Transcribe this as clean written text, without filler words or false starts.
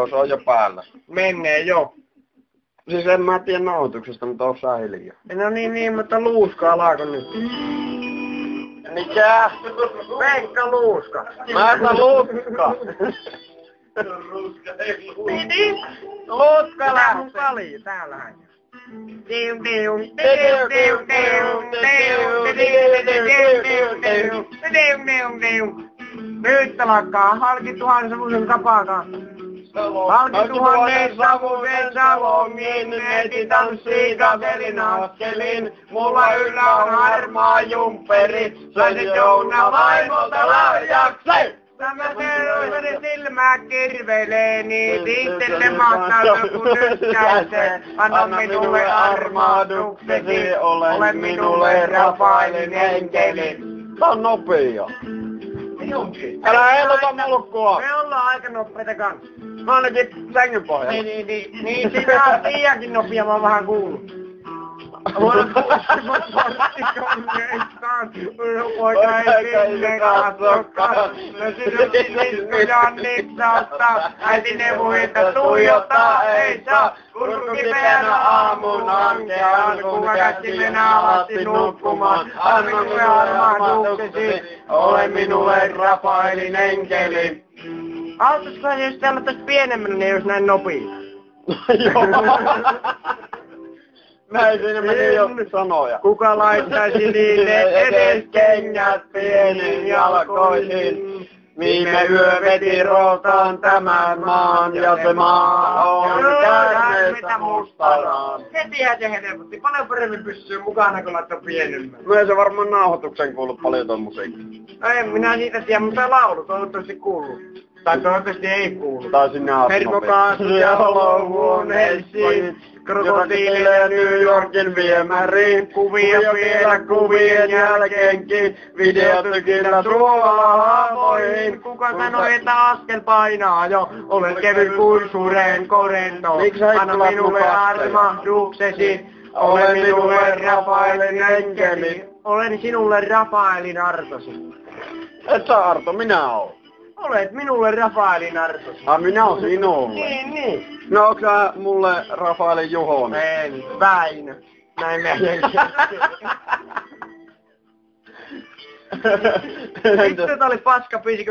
Se on jo päällä. Menee jo. Siis en mä tiedä nauhoituksesta, mutta on sä hiljaa. No niin, mutta Luuska alaako nyt? Mikä? Pekka Luuska. Mä en Luuska. Niin. Luuska Tää mun kali, täällähän. Nyt lakkaa halki tuhannen savusen kapakaan. Halki tuhannen savusen salongin, neiti tanssii kavelin askelin. Mulla yllä on harmaa jumpperi, sain Jouna vaimolta lahjaksi. Tämä terveyden silmää kirvelee, niin itselle mahtaa kun nyskäisee. Anna minulle armahduksesi, ole minulle Rafaelin enkeli. Tää on nopea. Älä heilota mulkkua. Me ollaan aika nopeita kanssa. Mä ainakin sängyn pohjalla. Niin sinä oot liiankin nopea, mä oon vähän kuullut. Poika ei sinne katsokaan. No sinun Janniksasta. Äiti neuvoi, että tuijottaa ei saa. Kurkku kipeänä aamun ankean. Kun käski mennä alasti nukkumaan. Anna minulle armahduksesi. Ole minulle Rafaelin enkeli. Auttaisiko jos täällä tästä pienemmänä, niin jos näin nopea? Joo. Näin siinä meni jo sanoja. Kuka laittaisi niille edes kengät pienin jalkoisin? Viime yö veti rootaan tämän maan ja se maa on käärmeitä mustaraan. Hetihän se helpotti. Paljon paremmin pysyy mukana, kun laittaa pienemmän. No ei se varmaan nauhoituksen kuullut paljon ton musiikkia. No en minä siitä tiedä, mutta laulu toivottavasti kuuluu. Tai toivottavasti ei kuulu. Tai sinne Hermokaasu ja olohuoneisiin. Krokotiileja New Yorkin viemäriin. Kuvia vielä kuvien jälkeenkin. Videotykillä suolahaamoihin. Kuka sanoi, että askel painaa jo? Olen kevyt kuin suren korento. Anna minulle armahduksesi. Ole minulle Rafaelin enkeli. Olen sinulle Rafaelin artosi. Et sä Arto, minä oon. Olet minulle Rafaelin artosi. Minä oon sinulle. Niin. No onks sä mulle Rafaelin Juhonen? En, Väinö. Näin melkein. Vittu, tää oli paska biisi,